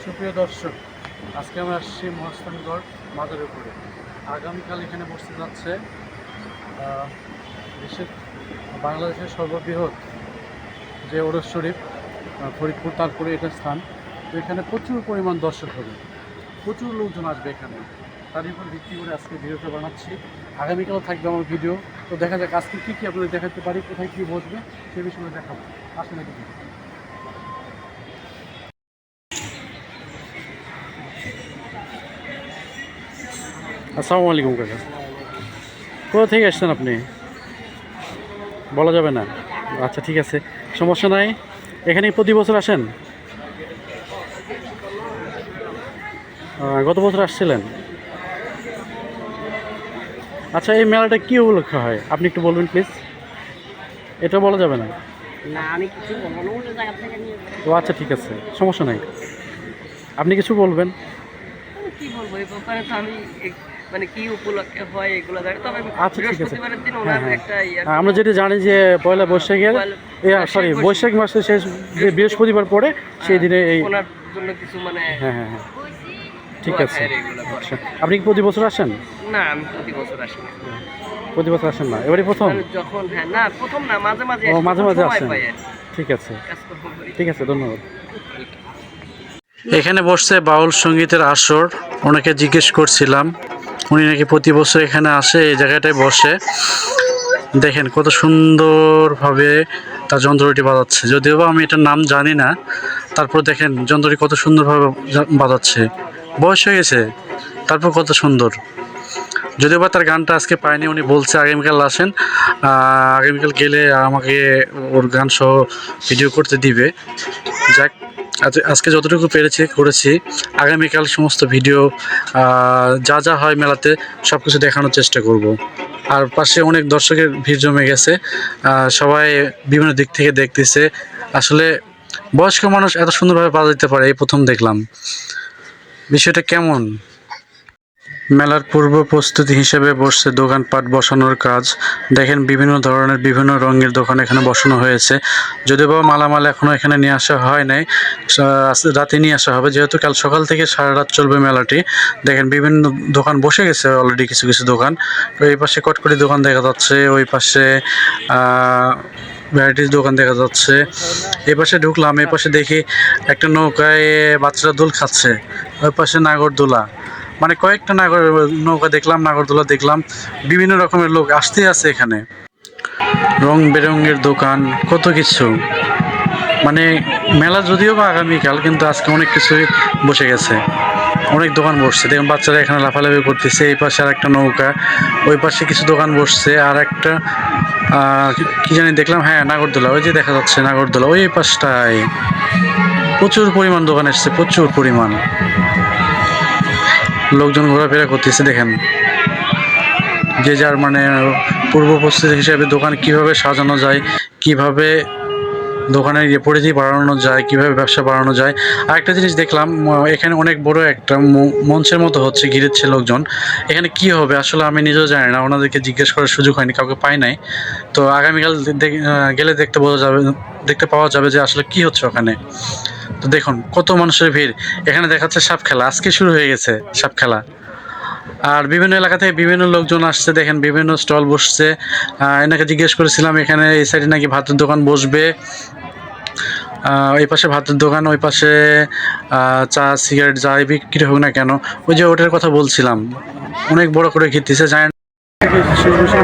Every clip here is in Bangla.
সুপ্রিয় দর্শক, আজকে আমরা আসছি মহাস্থানগড় মাজারের উপরে। আগামীকাল এখানে বসতে যাচ্ছে দেশের বাংলাদেশের সর্ববৃহৎ যে ওরস শরীফ ফরিদপুর, তারপরে এটা স্থান। তো এখানে প্রচুর পরিমাণ দর্শক হবে, প্রচুর লোকজন আসবে এখানে। তার উপর ভিত্তি করে আজকে ভিডিওটা বানাচ্ছি। আগামীকালও থাকবে আমার ভিডিও। তো দেখা যাক আজকে কী কী আপনাদের দেখাতে পারি, কোথায় কী বসবে সে বিষয়ে দেখাবো। আসলে নাকি আসসালামু আলাইকুম কাকা, কোথা থেকে আসছেন আপনি? বলা যাবে না? আচ্ছা ঠিক আছে, সমস্যা নাই। এখানে প্রতি বছর আসেন? গত বছর আসছিলেন? আচ্ছা, এই মেলাটা কী উপলক্ষে হয় আপনি একটু বলবেন প্লিজ? এটা বলা যাবে না? ও আচ্ছা ঠিক আছে, সমস্যা নাই, আপনি কিছু বলবেন। কি বলবো এই ব্যাপারে তো আমি মানে কি উপলক্ষে হয় এগুলো জানি, তবে আচ্ছা ঠিক আছে, বৃহস্পতিবারের দিন ওনার একটা আমরা যেটা জানি যে পয়লা বৈশাখের বৈশাখ মাসের শেষ যে বৃহস্পতিবার পরে সেই দিনে এই ওনার জন্য কিছু মানে হ্যাঁ হ্যাঁ হ্যাঁ ঠিক আছে। আচ্ছা, আপনি কি প্রতি বছর আসেন? না, আমি প্রতি বছর আসি না। প্রতি বছর আসেন না, এবারে প্রথম? যখন না প্রথম না, মাঝে মাঝে ও মাঝে মাঝে আসেন। ঠিক আছে ঠিক আছে, ধন্যবাদ। এখানে বসছে বাউল সঙ্গীতের আসর। ওনাকে জিজ্ঞেস করছিলাম, উনি নাকি প্রতি বছর এখানে আসে, এই জায়গাটায় বসে। দেখেন কত সুন্দরভাবে তার যন্ত্রটি বাজাচ্ছে, যদিও বা আমি এটার নাম জানি না। তারপর দেখেন যন্ত্রটি কত সুন্দরভাবে বাজাচ্ছে, বয়স হয়ে গেছে তারপর কত সুন্দর। যদিও বা তার গানটা আজকে পাইনি, উনি বলছে আগামীকাল আসেন, আগামীকাল গেলে আমাকে ওর গান সহ ভিডিও করতে দিবে। যাক, আজকে যতটুকু করেছি। আগামীকাল সমস্ত ভিডিও যা যা হয় মেলাতে সব কিছু দেখানোর চেষ্টা করব। আর পাশে অনেক দর্শকের ভিড় জমে গেছে, সবাই বিভিন্ন দিক থেকে দেখতেছে। আসলে বয়স্ক মানুষ এত সুন্দরভাবে বাজাতে পারে এই প্রথম দেখলাম। বিষয়টা কেমন? মেলার পূর্ব প্রস্তুতি হিসেবে বসছে দোকানপাট বসানোর কাজ। দেখেন বিভিন্ন ধরনের বিভিন্ন রঙের দোকান এখানে বসানো হয়েছে। যদিও বা মালামাল এখনও এখানে নিয়ে আসা হয় নাই, রাতে নিয়ে আসা হবে, যেহেতু কাল সকাল থেকে সারা রাত চলবে মেলাটি। দেখেন বিভিন্ন দোকান বসে গেছে অলরেডি, কিছু কিছু দোকান। তো এই পাশে কটকটি দোকান দেখা যাচ্ছে, ওই পাশে ভ্যারাইটিস দোকান দেখা যাচ্ছে। এই পাশে ঢুকলাম, এই পাশে দেখি একটা নৌকায় বাচ্চারা দোল খাচ্ছে, ওই পাশে নাগরদোলা, মানে কয়েকটা নৌকা দেখলাম, নাগরদোলা দেখলাম। বিভিন্ন রকমের লোক আসতে আছে এখানে, রং বেরঙের দোকান, কত কিছু। মানে মেলা যদিও বা আগামীকাল, কিন্তু আজকে অনেক কিছুই বসে গেছে, অনেক দোকান বসছে। দেখুন বাচ্চারা এখানে লাফালাফি করতেছে। এই পাশে আর একটা নৌকা, ওই পাশে কিছু দোকান বসছে। আর একটা কি জানি দেখলাম, হ্যাঁ নাগরদোলা, ওই যে দেখা যাচ্ছে নাগরদোলা, ওই পাশটায় প্রচুর পরিমাণ দোকান এসছে, প্রচুর পরিমাণ লোকজন ঘোরাফেরা করতেছে। দেখেন যে যার মানে পূর্ব প্রস্তুতি হিসেবে দোকান কিভাবে সাজানো যায়, কিভাবে দোকানের পরিধি বাড়ানো যায়, কিভাবে ব্যবসা বাড়ানো যায়। আর একটা জিনিস দেখলাম, এখানে অনেক বড় একটা মঞ্চের মতো হচ্ছে, ঘিরেছে লোকজন। এখানে কি হবে আসলে আমি নিজেও জানি না, ওনাদেরকে জিজ্ঞেস করার সুযোগ হয়নি, কাউকে পাই নাই। তো আগামীকাল গেলে দেখতে পাওয়া যাবে যে আসলে কি হচ্ছে ওখানে। তো দেখুন কত মানুষের ভিড়। এখানে দেখাচ্ছে সাপ খেলা, আজকে শুরু হয়ে গেছে সাপ খেলা। আর বিভিন্ন এলাকা থেকে বিভিন্ন লোকজন আসছে, দেখেন বিভিন্ন স্টল বসছে। এনাকে জিজ্ঞেস করেছিলাম, এখানে এই সাইডে নাকি ভাতের দোকান বসবে, এই পাশে ভাতের দোকান, ওই পাশে চা সিগারেট যাই বিক্রি হোক না কেন, ওই যে ওটার কথা বলছিলাম। অনেক বড় করে ঘিরতেছে, জানেন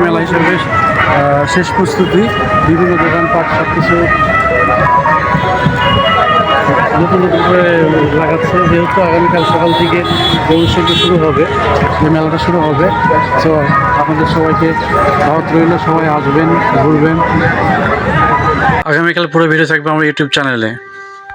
মেলা হিসেবে শেষ প্রস্তুতি, বিভিন্ন দোকানপাট সব কিছু নতুন নতুন করে লাগাচ্ছে, যেহেতু আগামীকাল সকাল থেকে অনুষ্ঠানটি শুরু হবে, যে মেলাটা শুরু হবে। তো আপনাদের সবাইকে দাওয়াত রইল, সবাই আসবেন, ঘুরবেন। আগামীকাল পুরো ভিডিও থাকবে আমার ইউটিউব চ্যানেলে।